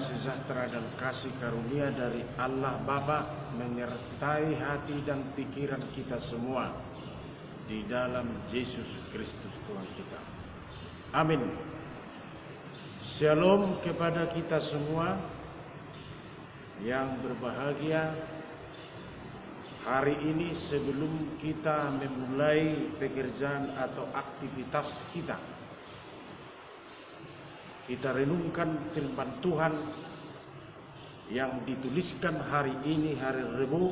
sejahtera dan kasih karunia dari Allah Bapa menyertai hati dan pikiran kita semua di dalam Yesus Kristus Tuhan kita. Amin. Shalom kepada kita semua yang berbahagia. Hari ini sebelum kita memulai pekerjaan atau aktivitas kita renungkan firman Tuhan yang dituliskan hari ini, hari Rabu,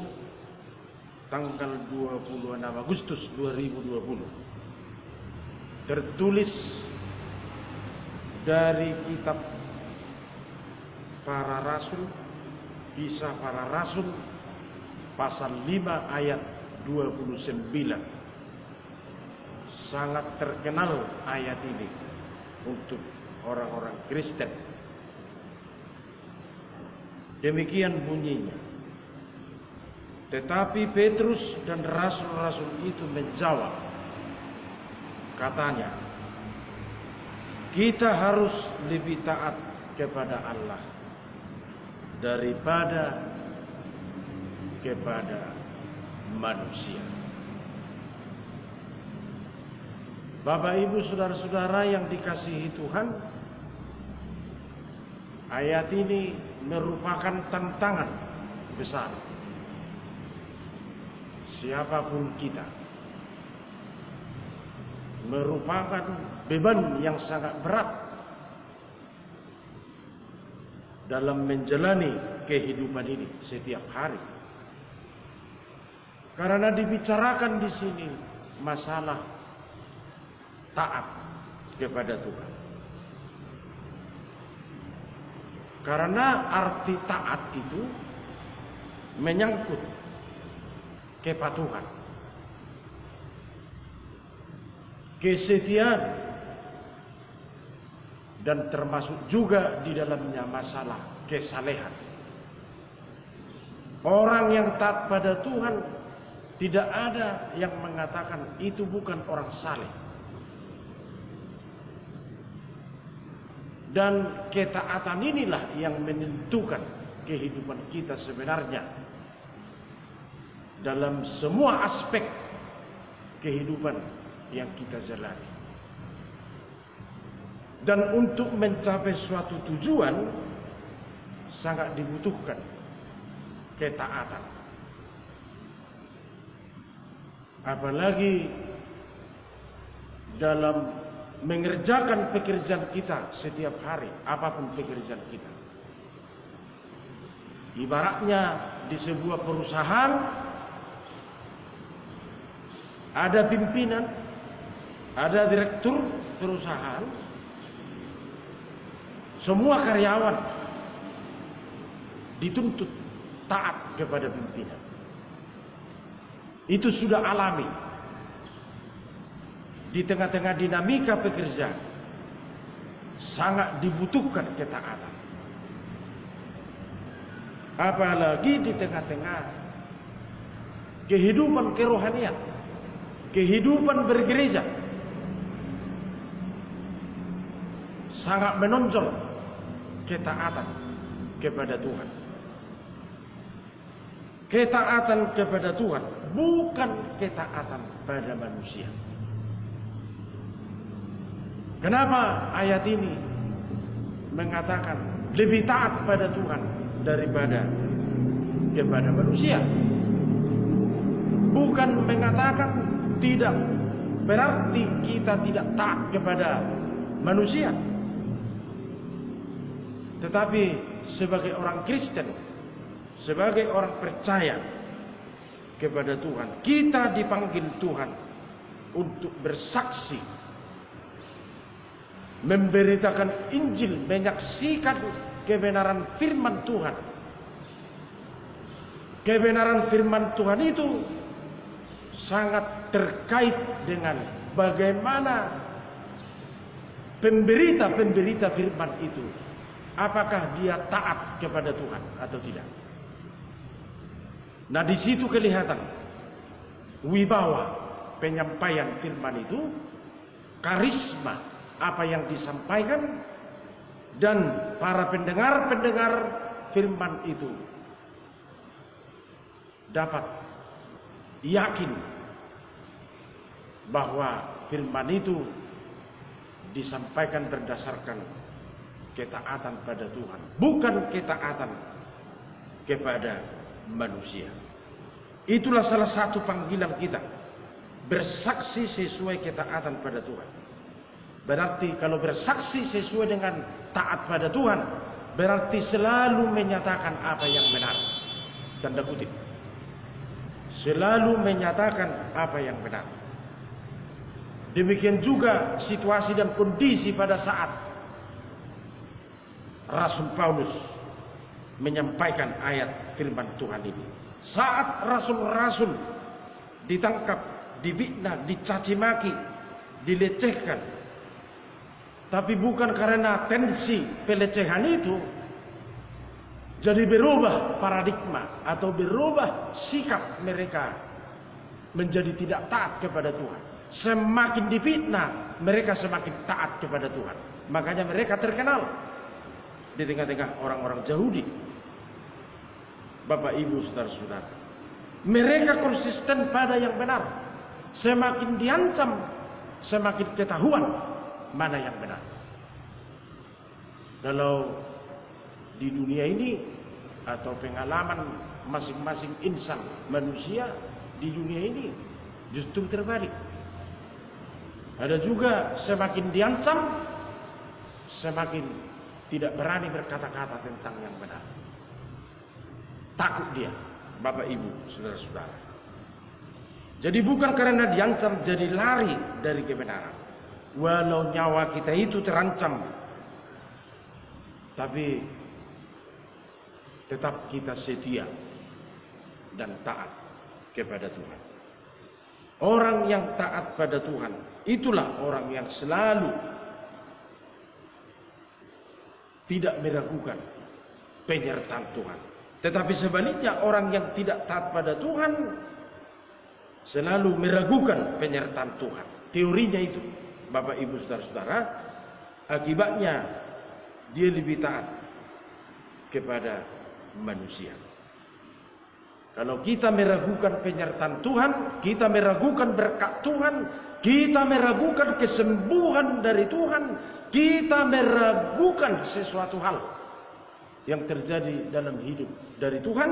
tanggal 26 Agustus 2020. Tertulis dari kitab Para Rasul, Kisah Para Rasul, pasal 5 ayat 29. Sangat terkenal ayat ini untuk orang-orang Kristen. Demikian bunyinya. Tetapi Petrus dan rasul-rasul itu menjawab, katanya, kita harus lebih taat kepada Allah daripada kepada manusia. Bapak, Ibu, saudara-saudara yang dikasihi Tuhan, ayat ini merupakan tantangan besar. Siapapun kita, merupakan beban yang sangat berat dalam menjalani kehidupan ini setiap hari. Karena dibicarakan di sini masalah taat kepada Tuhan. Karena arti taat itu menyangkut kepatuhan, kesetiaan, dan termasuk juga di dalamnya masalah kesalehan. Orang yang taat pada Tuhan, tidak ada yang mengatakan itu bukan orang saleh. Dan ketaatan inilah yang menentukan kehidupan kita sebenarnya dalam semua aspek kehidupan yang kita jalani. Dan untuk mencapai suatu tujuan sangat dibutuhkan ketaatan. Apalagi dalam mengerjakan pekerjaan kita setiap hari, apapun pekerjaan kita. Ibaratnya di sebuah perusahaan ada pimpinan, ada direktur perusahaan, semua karyawan dituntut taat kepada pimpinan. Itu sudah alami. Di tengah-tengah dinamika pekerjaan sangat dibutuhkan ketaatan. Apalagi di tengah-tengah kehidupan kerohanian, kehidupan bergereja, sangat menonjol ketaatan kepada Tuhan. Ketaatan kepada Tuhan bukan ketaatan pada manusia. Kenapa ayat ini mengatakan lebih taat pada Tuhan daripada kepada manusia? Bukan mengatakan tidak berarti kita tidak taat kepada manusia. Tetapi sebagai orang Kristen, sebagai orang percaya kepada Tuhan, kita dipanggil Tuhan untuk bersaksi, memberitakan Injil, menyaksikan kebenaran firman Tuhan. Kebenaran firman Tuhan itu sangat terkait dengan bagaimana pemberita firman itu, apakah dia taat kepada Tuhan atau tidak. Nah, di situ kelihatan wibawa penyampaian firman itu, karisma apa yang disampaikan dan para pendengar-pendengar firman itu dapat yakin bahwa firman itu disampaikan berdasarkan ketaatan pada Tuhan, bukan ketaatan kepada manusia. Itulah salah satu panggilan kita, bersaksi sesuai ketaatan pada Tuhan. Berarti kalau bersaksi sesuai dengan taat pada Tuhan, berarti selalu menyatakan apa yang benar. Tanda kutip. Selalu menyatakan apa yang benar. Demikian juga situasi dan kondisi pada saat Rasul Paulus menyampaikan ayat firman Tuhan ini. Saat rasul-rasul ditangkap, difitnah, dicaci maki, dilecehkan. Tapi bukan karena tensi pelecehan itu jadi berubah paradigma atau berubah sikap mereka menjadi tidak taat kepada Tuhan. Semakin difitnah, mereka semakin taat kepada Tuhan. Makanya mereka terkenal di tengah-tengah orang-orang Yahudi. Bapak, Ibu, saudara-saudara, mereka konsisten pada yang benar. Semakin diancam, semakin ketahuan mana yang benar. Kalau di dunia ini atau pengalaman masing-masing insan manusia di dunia ini justru terbalik. Ada juga semakin diancam, semakin tidak berani berkata-kata tentang yang benar. Takut dia, Bapak, Ibu, saudara-saudara. Jadi bukan karena diancam jadi lari dari kebenaran. Walau nyawa kita itu terancam, tapi tetap kita setia dan taat kepada Tuhan. Orang yang taat pada Tuhan, itulah orang yang selalu tidak meragukan penyertaan Tuhan. Tetapi sebaliknya, orang yang tidak taat pada Tuhan selalu meragukan penyertaan Tuhan. Teorinya itu, Bapak, Ibu, saudara-saudara, akibatnya dia lebih taat kepada manusia. Kalau kita meragukan penyertaan Tuhan, kita meragukan berkat Tuhan, kita meragukan kesembuhan dari Tuhan, kita meragukan sesuatu hal yang terjadi dalam hidup dari Tuhan,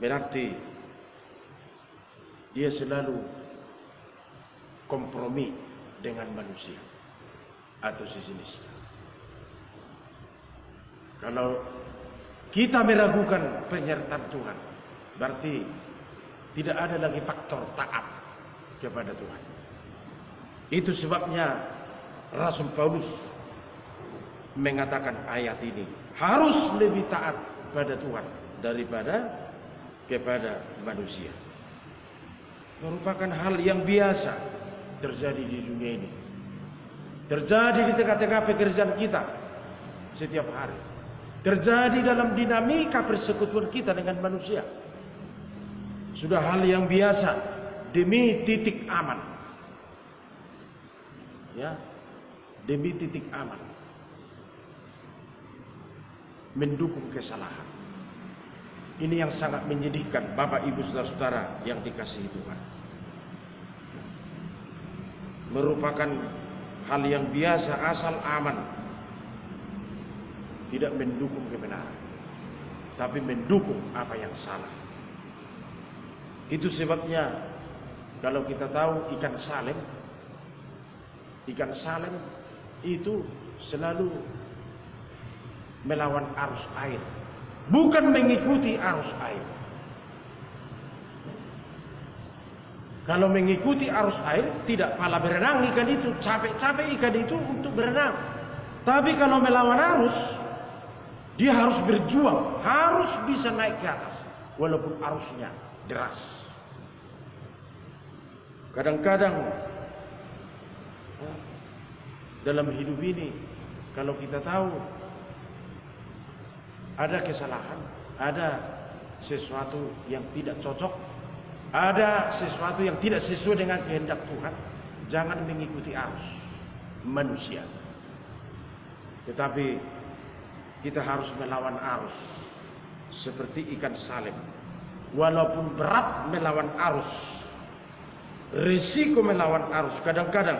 berarti dia selalu kompromi dengan manusia atau sejenisnya. Kalau kita meragukan penyertaan Tuhan, berarti tidak ada lagi faktor taat kepada Tuhan. Itu sebabnya Rasul Paulus mengatakan ayat ini harus lebih taat pada Tuhan daripada kepada manusia. Merupakan hal yang biasa terjadi di dunia ini. Terjadi di tengah-tengah pekerjaan kita setiap hari. Terjadi dalam dinamika persekutuan kita dengan manusia. Sudah hal yang biasa demi titik aman. Ya, demi titik aman. Mendukung kesalahan. Ini yang sangat menyedihkan, Bapak, Ibu, saudara-saudara yang dikasihi Tuhan. Merupakan hal yang biasa asal aman. Tidak mendukung kebenaran, tapi mendukung apa yang salah. Itu sebabnya kalau kita tahu ikan salem itu selalu melawan arus air, bukan mengikuti arus air. Kalau mengikuti arus air, tidak pala berenang ikan itu, capek-capek ikan itu untuk berenang. Tapi kalau melawan arus, dia harus berjuang, harus bisa naik ke atas, walaupun arusnya deras. Kadang-kadang dalam hidup ini, kalau kita tahu ada kesalahan, ada sesuatu yang tidak cocok, ada sesuatu yang tidak sesuai dengan kehendak Tuhan, jangan mengikuti arus manusia. Tetapi kita harus melawan arus seperti ikan salem. Walaupun berat melawan arus, risiko melawan arus kadang-kadang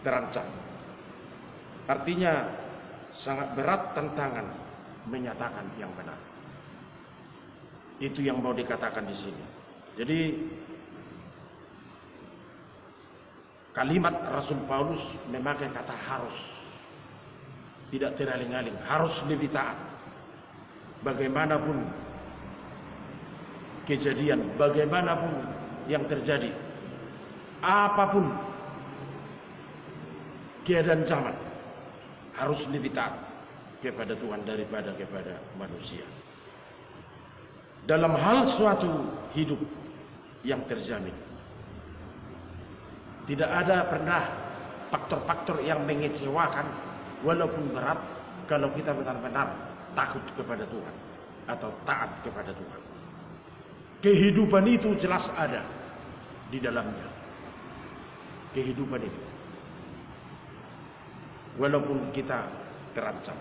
terancam. Artinya sangat berat tantangan menyatakan yang benar. Itu yang mau dikatakan di sini. Jadi kalimat Rasul Paulus memakai kata harus. Tidak teraling-aling, harus lebih taat. Bagaimanapun kejadian, bagaimanapun yang terjadi, apapun keadaan zaman, harus lebih taat kepada Tuhan daripada kepada manusia. Dalam hal suatu hidup yang terjamin, tidak ada pernah faktor-faktor yang mengecewakan, walaupun berat, kalau kita benar-benar takut kepada Tuhan atau taat kepada Tuhan. Kehidupan itu jelas ada di dalamnya. Kehidupan itu, walaupun kita terancam.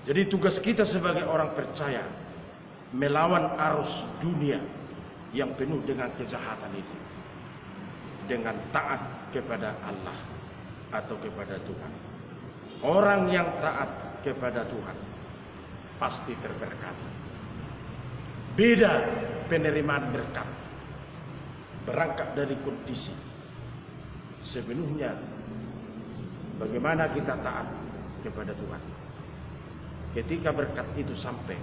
Jadi tugas kita sebagai orang percaya melawan arus dunia yang penuh dengan kejahatan itu dengan taat kepada Allah atau kepada Tuhan. Orang yang taat kepada Tuhan pasti terberkati. Beda penerimaan berkat, berangkat dari kondisi sepenuhnya bagaimana kita taat kepada Tuhan. Ketika berkat itu sampai,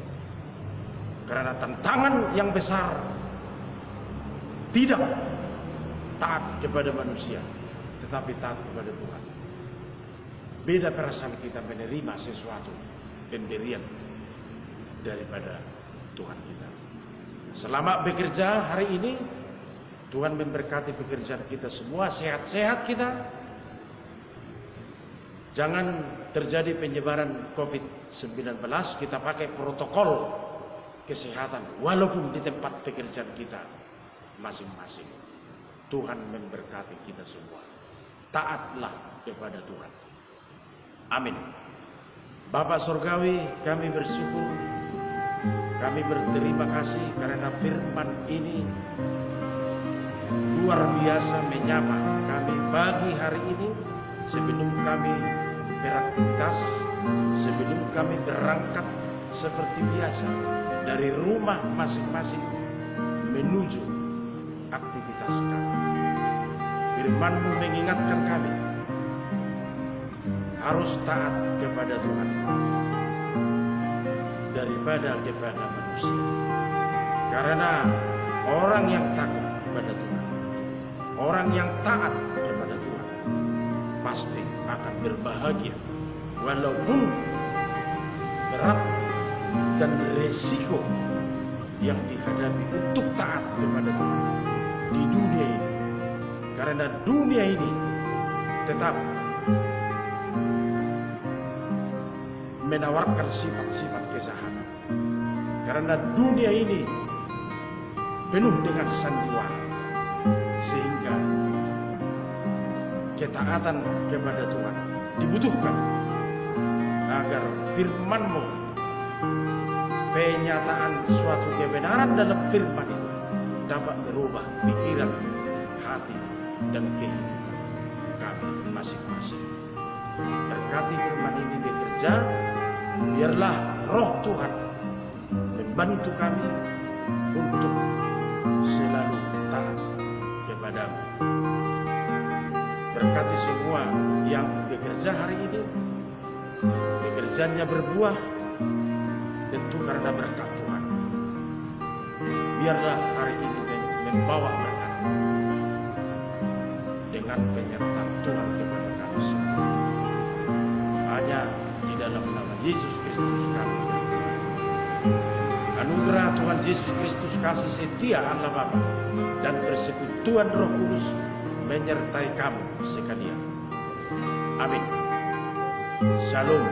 karena tantangan yang besar, tidak taat kepada manusia, tetapi taat kepada Tuhan. Beda perasaan kita menerima sesuatu pemberian daripada Tuhan kita. Selama bekerja hari ini, Tuhan memberkati pekerjaan kita semua, sehat-sehat kita. Jangan terjadi penyebaran COVID-19, kita pakai protokol kesehatan walaupun di tempat pekerjaan kita masing-masing. Tuhan memberkati kita semua. Taatlah kepada Tuhan. Amin. Bapak Surgawi, kami bersyukur, kami berterima kasih karena firman ini luar biasa menyapa kami pagi hari ini. Sebelum kami beraktivitas, sebelum kami berangkat seperti biasa dari rumah masing-masing menuju aktivitas kami, firman-Mu mengingatkan kami harus taat kepada Tuhan daripada kepada manusia. Karena orang yang takut kepada Tuhan, orang yang taat kepada Tuhan, pasti akan berbahagia walaupun berat dan risiko yang dihadapi untuk taat kepada Tuhan di dunia ini. Karena dunia ini tetap menawarkan sifat-sifat kejahatan. Karena dunia ini penuh dengan sandiwara, sehingga ketaatan kepada Tuhan dibutuhkan agar firman-Mu, penyataan suatu kebenaran dalam firman itu dapat merubah pikiran, hati, dan kehidupan kami masing-masing. Berkati firman ini bekerja, biarlah roh Tuhan membantu kami untuk selalu taat kepada-Mu. Berkati semua yang bekerja hari ini, pekerjaannya berbuah tentu karena berkat Tuhan. Biarlah hari ini membawa berkat dengan penyertaan Tuhan kepada kami semua. Hanya di dalam nama Yesus Kristus kami berdoa. Anugerah Tuhan Yesus Kristus, kasih setia Allah Bapa dan persekutuan Roh Kudus menyertai kamu sekalian. Amin. Shalom.